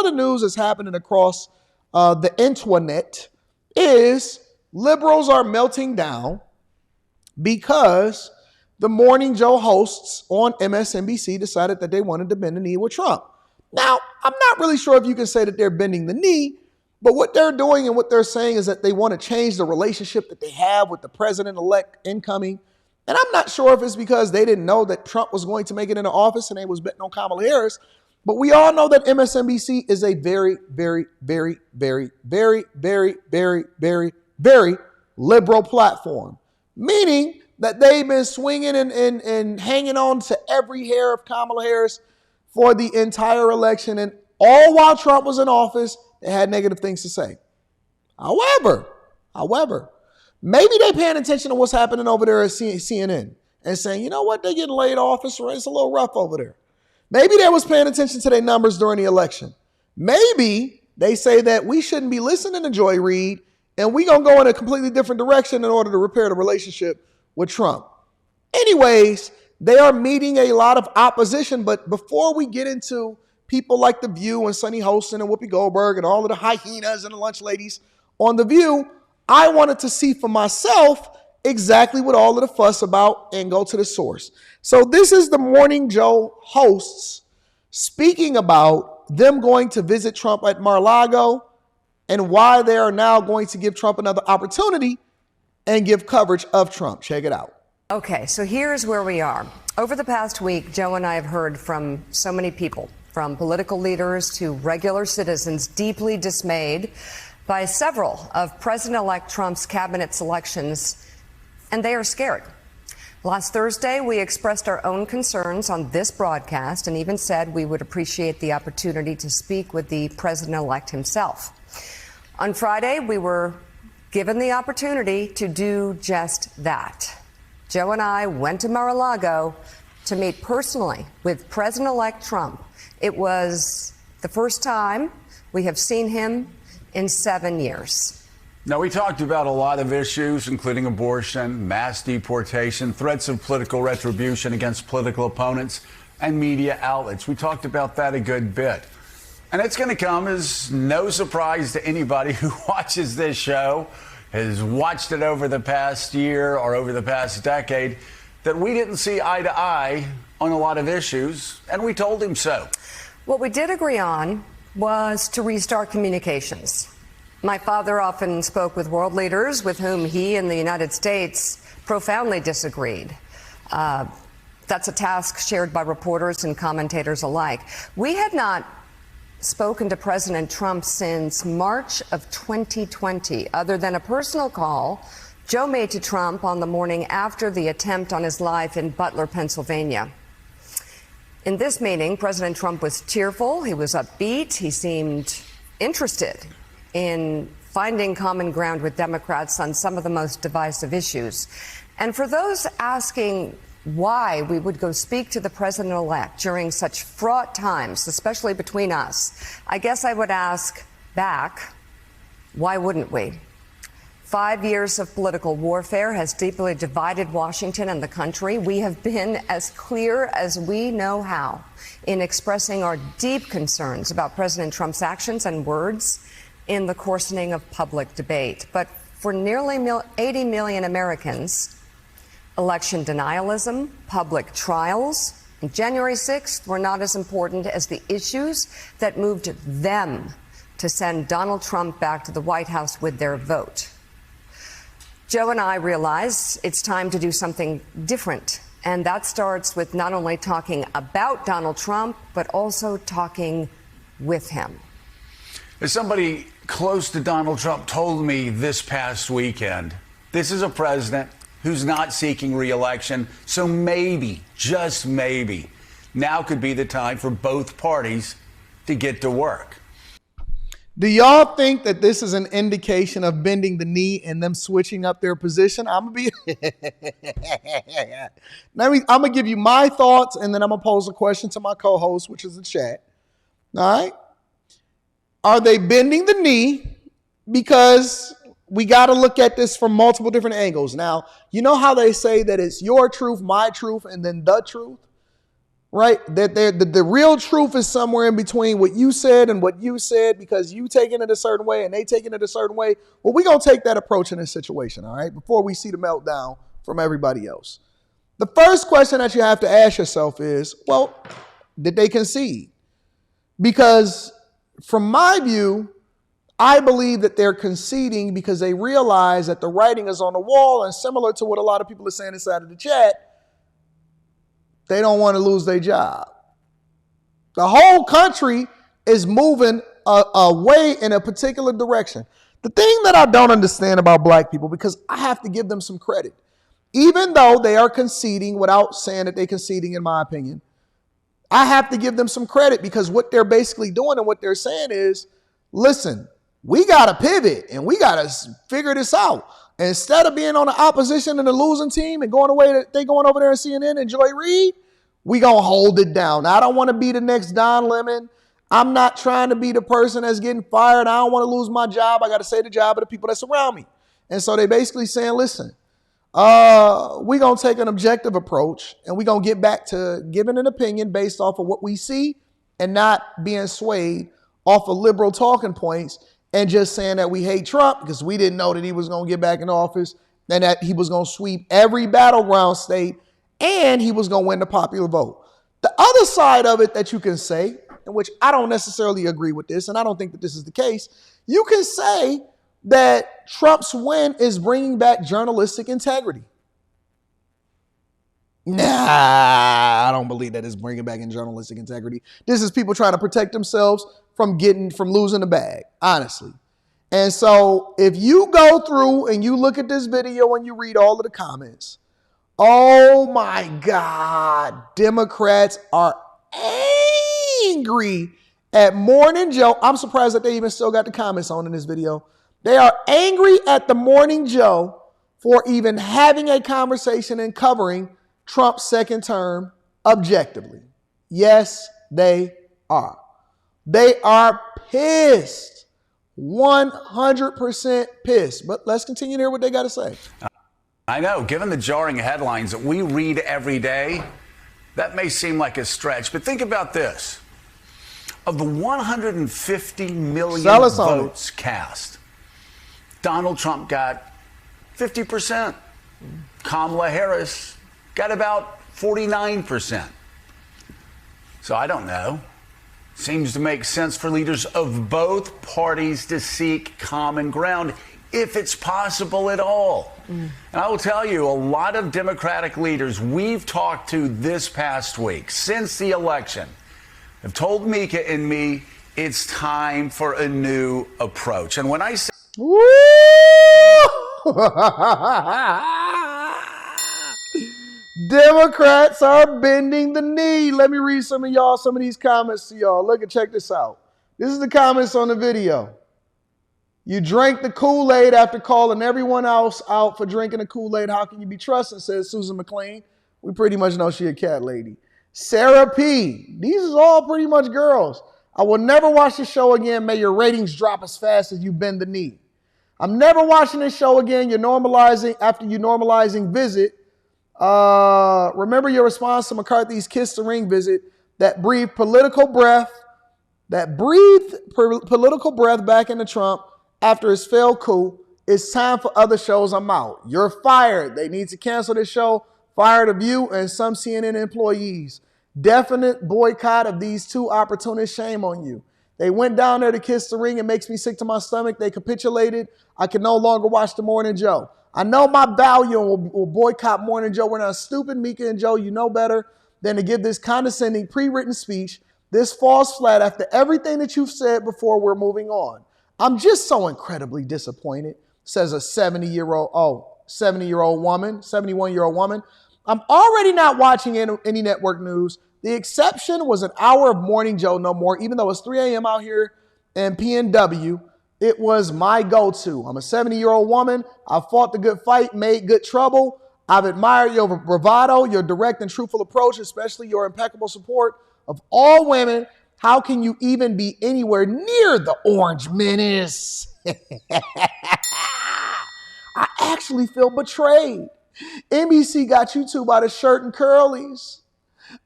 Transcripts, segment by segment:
of the news that's happening across the internet is liberals are melting down because the Morning Joe hosts on MSNBC decided that they wanted to bend the knee with Trump. Now, I'm not really sure if you can say that they're bending the knee, but what they're doing and what they're saying is that they want to change the relationship that they have with the president-elect incoming. And I'm not sure if it's because they didn't know that Trump was going to make it into office and they was betting on Kamala Harris. But we all know that MSNBC is a very, very, very, very, very, very, very, very, very liberal platform, meaning that they've been swinging and hanging on to every hair of Kamala Harris for the entire election. And all while Trump was in office, they had negative things to say. However, maybe they're paying attention to what's happening over there at CNN and saying, you know what, they're getting laid off. It's a little rough over there. Maybe they was paying attention to their numbers during the election. Maybe they say that we shouldn't be listening to Joy Reid and we're going to go in a completely different direction in order to repair the relationship with Trump. Anyways, they are meeting a lot of opposition. But before we get into people like The View and Sonny Holston and Whoopi Goldberg and all of the hyenas and the lunch ladies on The View, I wanted to see for myself exactly what all of the fuss about and go to the source. So this is the Morning Joe hosts speaking about them going to visit Trump at Mar-a-Lago and why they are now going to give Trump another opportunity and give coverage of Trump. Check it out. Okay, so here's where we are. Over the past week, Joe and I have heard from so many people, from political leaders to regular citizens, deeply dismayed by several of President-elect Trump's cabinet selections, and they are scared. Last Thursday, we expressed our own concerns on this broadcast and even said we would appreciate the opportunity to speak with the president-elect himself. On Friday, we were given the opportunity to do just that. Joe and I went to Mar-a-Lago to meet personally with President-elect Trump. It was the first time we have seen him in 7 years. Now, we talked about a lot of issues, including abortion, mass deportation, threats of political retribution against political opponents, and media outlets. We talked about that a good bit. And it's going to come as no surprise to anybody who watches this show, has watched it over the past year or over the past decade, that we didn't see eye to eye on a lot of issues, and we told him so. What we did agree on was to restart communications. My father often spoke with world leaders with whom he and the United States profoundly disagreed. That's a task shared by reporters and commentators alike. We had not spoken to President Trump since March of 2020, other than a personal call Joe made to Trump on the morning after the attempt on his life in Butler, Pennsylvania. In this meeting, President Trump was cheerful, he was upbeat, he seemed interested in finding common ground with Democrats on some of the most divisive issues. And for those asking why we would go speak to the president-elect during such fraught times, especially between us, I guess I would ask back, why wouldn't we? 5 years of political warfare has deeply divided Washington and the country. We have been as clear as we know how in expressing our deep concerns about President Trump's actions and words in the coarsening of public debate. But for nearly 80 million Americans, election denialism, public trials, and January 6th were not as important as the issues that moved them to send Donald Trump back to the White House with their vote. Joe and I realize it's time to do something different, and that starts with not only talking about Donald Trump, but also talking with him. As somebody close to Donald Trump told me this past weekend, this is a president who's not seeking re-election, so maybe, just maybe, now could be the time for both parties to get to work. Do y'all think that this is an indication of bending the knee and them switching up their position? I'm going to give you my thoughts, and then I'm going to pose a question to my co-host, which is the chat. All right? Are they bending the knee? Because we got to look at this from multiple different angles. Now, you know how they say that it's your truth, my truth, and then the truth? right? That the real truth is somewhere in between what you said and what you said, because you taking it a certain way and they taking it a certain way. Well, we're going to take that approach in this situation, all right, before we see the meltdown from everybody else. The first question that you have to ask yourself is, well, did they concede? Because from my view, I believe that they're conceding because they realize that the writing is on the wall, and similar to what a lot of people are saying inside of the chat, they don't want to lose their job. The whole country is moving away in a particular direction. The thing that I don't understand about black people, because I have to give them some credit, even though they are conceding without saying that they're conceding, in my opinion, I have to give them some credit, because what they're basically doing and what they're saying is, listen, we got to pivot and we got to figure this out. Instead of being on the opposition and the losing team and going away, they going over there and CNN and Joy Reid, we going to hold it down. Now, I don't want to be the next Don Lemon. I'm not trying to be the person that's getting fired. I don't want to lose my job. I got to save the job of the people that surround me. And so they basically saying, listen, we're going to take an objective approach and we're going to get back to giving an opinion based off of what we see and not being swayed off of liberal talking points and just saying that we hate Trump because we didn't know that he was going to get back in office and that he was going to sweep every battleground state and he was going to win the popular vote. The other side of it that you can say, in which I don't necessarily agree with this, and I don't think that this is the case, you can say that Trump's win is bringing back journalistic integrity. Nah, I don't believe that it's bringing back in journalistic integrity. This is people trying to protect themselves from losing the bag, honestly. And so if you go through and you look at this video and you read all of the comments, oh my God, Democrats are angry at Morning Joe. I'm surprised that they even still got the comments on in this video. They are angry at the Morning Joe for even having a conversation and covering Trump's second term objectively. Yes, they are. They are pissed. 100% pissed. But let's continue to hear what they got to say. I know, given the jarring headlines that we read every day, that may seem like a stretch, but think about this. Of the 150 million votes cast, Donald Trump got 50%. Kamala Harris got about 49%. So I don't know. Seems to make sense for leaders of both parties to seek common ground, if it's possible at all. And I will tell you, a lot of Democratic leaders we've talked to this past week, since the election, have told Mika and me it's time for a new approach. And when I say... Democrats are bending the knee. Let me read some of these comments to y'all. Look and check this out. This is the comments on the video. You drank the Kool-Aid after calling everyone else out for drinking the Kool-Aid. How can you be trusted, says Susan McLean. We pretty much know she a cat lady. Sarah P. These is all pretty much girls. I will never watch the show again. May your ratings drop as fast as you bend the knee. I'm never watching this show again. You're normalizing after you normalizing visit. Remember your response to McCarthy's Kiss the Ring visit that breathed political breath back into Trump after his failed coup. It's time for other shows. I'm out. You're fired. They need to cancel this show. Fire The View and some CNN employees. Definite boycott of these two opportunists. Shame on you. They went down there to kiss the ring. It makes me sick to my stomach. They capitulated. I can no longer watch the Morning Joe. I know my value will boycott Morning Joe. We're not stupid, Mika and Joe. You know better than to give this condescending pre-written speech. This falls flat after everything that you've said before. We're moving on. I'm just so incredibly disappointed, says a 71-year-old woman. I'm already not watching any network news. The exception was an hour of Morning Joe, no more, even though it's 3 a.m. out here in PNW. It was my go-to. I'm a 70-year-old woman. I fought the good fight, made good trouble. I've admired your bravado, your direct and truthful approach, especially your impeccable support of all women. How can you even be anywhere near the Orange Menace? I actually feel betrayed. NBC got you two by the shirt and curlies.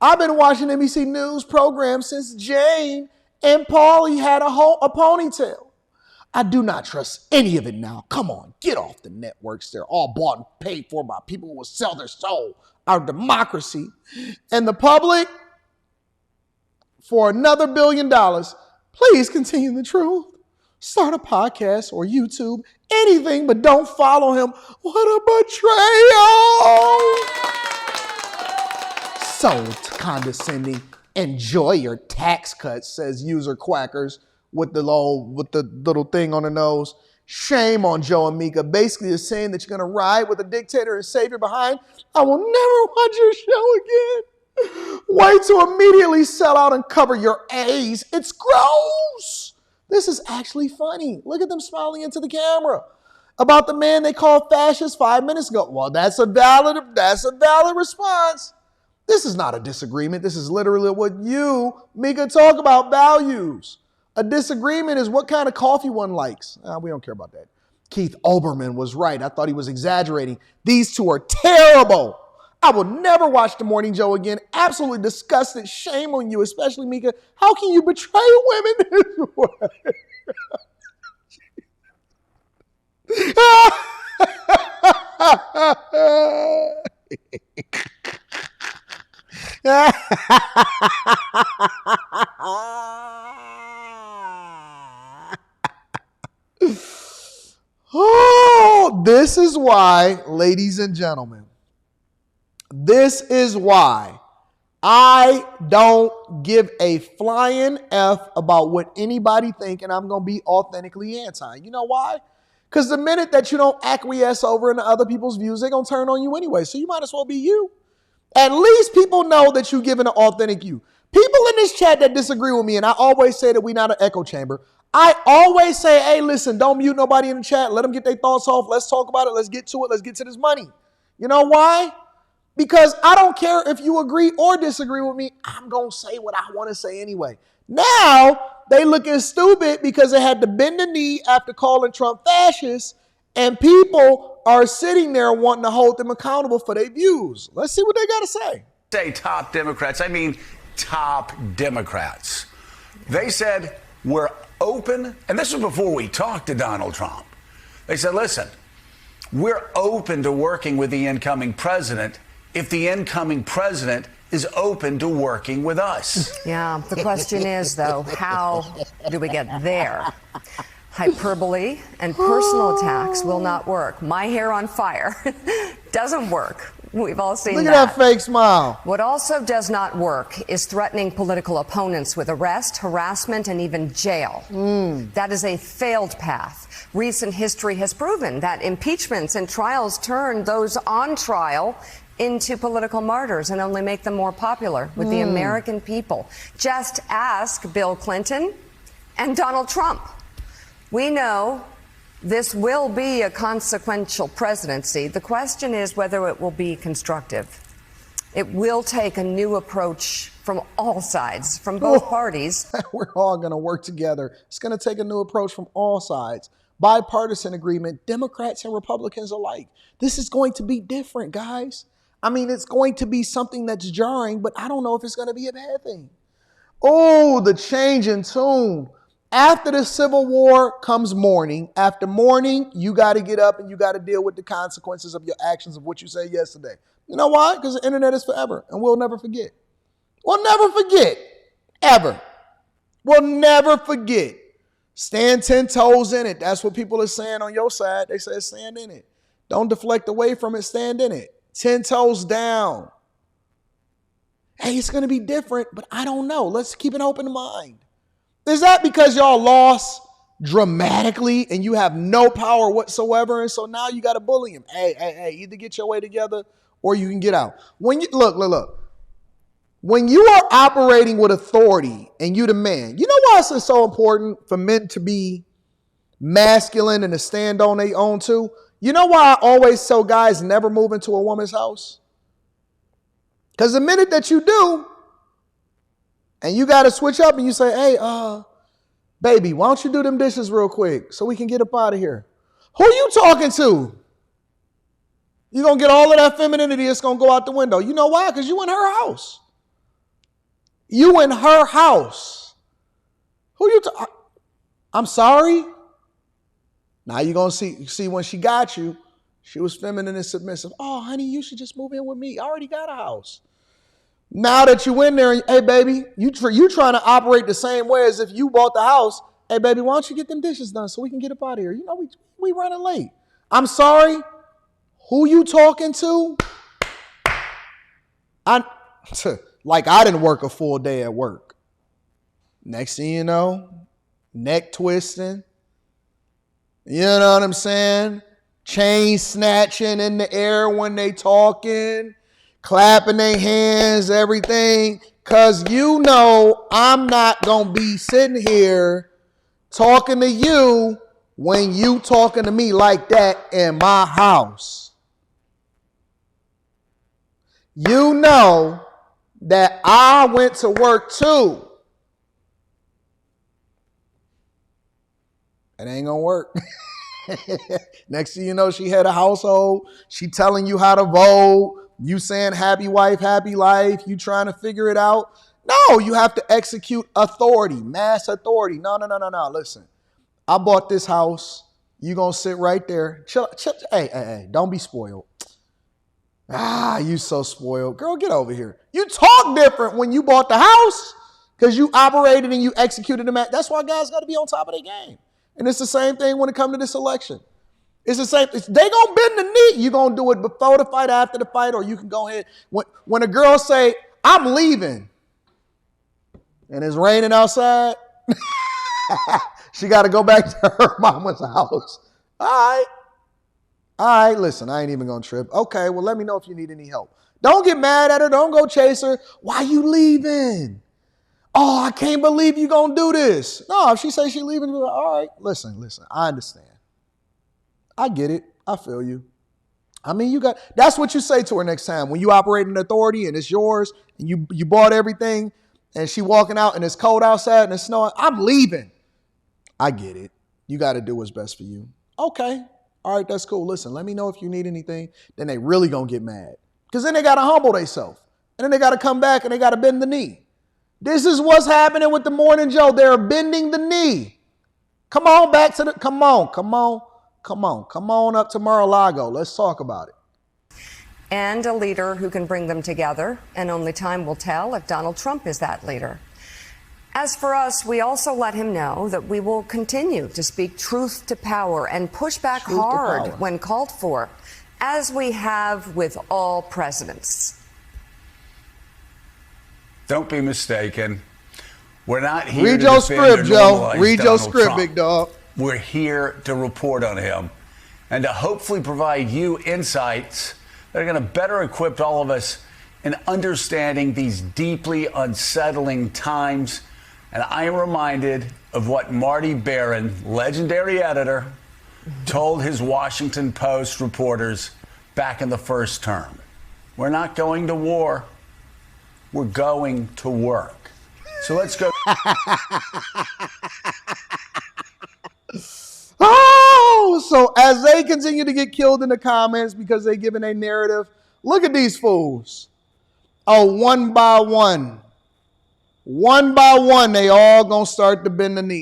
I've been watching NBC News programs since Jane and Paulie had a ponytail. I do not trust any of it now. Come on, get off the networks. They're all bought and paid for by people who will sell their soul, our democracy. And the public, for another $1 billion, please continue the truth. Start a podcast or YouTube, anything, but don't follow him. What a betrayal! So condescending. Enjoy your tax cuts, says user Quackers with the little thing on the nose. Shame on Joe and Mika. Basically, is saying that you're going to ride with a dictator and savior behind. I will never watch your show again. Way to immediately sell out and cover your A's. It's gross. This is actually funny. Look at them smiling into the camera. About the man they called fascist 5 minutes ago. Well, that's a valid response. This is not a disagreement. This is literally what you, Mika, talk about, values. A disagreement is what kind of coffee one likes. We don't care about that. Keith Olbermann was right. I thought he was exaggerating. These two are terrible. I will never watch The Morning Joe again. Absolutely disgusted. Shame on you, especially Mika. How can you betray women this way? Oh, this is why, ladies and gentlemen, this is why I don't give a flying F about what anybody think, and I'm going to be authentically anti. You know why? Because the minute that you don't acquiesce over into other people's views, they're going to turn on you anyway. So you might as well be you. At least people know that you're giving an authentic you. People in this chat that disagree with me, and I always say that we're not an echo chamber. I always say, hey, listen, don't mute nobody in the chat. Let them get their thoughts off. Let's talk about it. Let's get to it. Let's get to this money. You know why? Because I don't care if you agree or disagree with me. I'm going to say what I want to say anyway. Now, they looking stupid because they had to bend the knee after calling Trump fascist, and people are sitting there wanting to hold them accountable for their views. Let's see what they got to say. Say top Democrats. I mean top Democrats. They said we're open, and this was before we talked to Donald Trump. They said, listen, we're open to working with the incoming president if the incoming president is open to working with us. Yeah, the question is, though, how do we get there? Hyperbole and personal attacks will not work. My hair on fire doesn't work. We've all seen that. Look at that fake smile. What also does not work is threatening political opponents with arrest, harassment, and even jail. That is a failed path. Recent history has proven that impeachments and trials turn those on trial into political martyrs and only make them more popular with the American people. Just ask Bill Clinton and Donald Trump. We know this will be a consequential presidency. The question is whether it will be constructive. It will take a new approach from all sides, from both parties. We're all going to work together. It's going to take a new approach from all sides. Bipartisan agreement, Democrats and Republicans alike. This is going to be different, guys. I mean, it's going to be something that's jarring, but I don't know if it's going to be a bad thing. Oh, the change in tune. After the Civil War comes mourning. After mourning, you got to get up and you got to deal with the consequences of your actions of what you said yesterday. You know why? Because the internet is forever and we'll never forget. We'll never forget. Ever. We'll never forget. Stand 10 toes in it. That's what people are saying on your side. They say stand in it. Don't deflect away from it. Stand in it. 10 toes down. Hey, it's going to be different, but I don't know. Let's keep an open mind. Is that because y'all lost dramatically and you have no power whatsoever, and so now you got to bully him? Hey, either get your way together or you can get out. When you look. When you are operating with authority and you the man, you know why it's so important for men to be masculine and to stand on their own too? You know why I always tell guys never move into a woman's house? Because the minute that you do, and you got to switch up and you say, hey, baby, why don't you do them dishes real quick so we can get up out of here? Who you talking to? You're going to get all of that femininity. It's going to go out the window. You know why? Because you in her house. You in her house. Who you? I'm sorry. Now you're going to see when she got you, she was feminine and submissive. Oh, honey, you should just move in with me. I already got a house. Now that you in there, hey, baby, you trying to operate the same way as if you bought the house. Hey, baby, why don't you get them dishes done so we can get up out of here? You know, we running late. I'm sorry. Who you talking to? Like I didn't work a full day at work. Next thing you know, neck twisting. You know what I'm saying? Chain snatching in the air when they talking, clapping their hands, everything. Because you know I'm not going to be sitting here talking to you when you talking to me like that in my house. You know that I went to work too. It ain't going to work. Next thing you know, she had a household. She telling you how to vote. You saying happy wife, happy life. You trying to figure it out. No, you have to execute authority, mass authority. No. Listen, I bought this house. You going to sit right there. Chill. Hey, don't be spoiled. You so spoiled. Girl, get over here. You talk different when you bought the house because you operated and you executed the match. That's why guys got to be on top of their game. And it's the same thing when it comes to this election. It's the same. They going to bend the knee. You going to do it before the fight, after the fight, or you can go ahead. When a girl say, I'm leaving, and it's raining outside, she got to go back to her mama's house. All right, listen, I ain't even going to trip. Okay, well, let me know if you need any help. Don't get mad at her. Don't go chase her. Why you leaving? Oh, I can't believe you going to do this. No, if she says she's leaving, you're like, all right, listen, I understand. I get it. I feel you. I mean, that's what you say to her next time. When you operate in authority and it's yours and you bought everything and she walking out and it's cold outside and it's snowing, I'm leaving. I get it. You got to do what's best for you. Okay. All right, that's cool. Listen, let me know if you need anything. Then they really going to get mad. Because then they got to humble themselves. And then they got to come back and they got to bend the knee. This is what's happening with the Morning Joe. They're bending the knee. Come on back to come on up to Mar-a-Lago. Let's talk about it. And a leader who can bring them together. And only time will tell if Donald Trump is that leader. As for us, we also let him know that we will continue to speak truth to power and push back hard when called for, as we have with all presidents. Don't be mistaken. We're not here Read to your defend script, or Joe. normalize Read your Donald script, Trump. big dog. We're here to report on him and to hopefully provide you insights that are going to better equip all of us in understanding these deeply unsettling times. And I am reminded of what Marty Baron, legendary editor, told his Washington Post reporters back in the first term. We're not going to war. We're going to work. So let's go. So as they continue to get killed in the comments because they're giving a narrative, look at these fools. Oh, one by one, they all gonna start to bend the knee.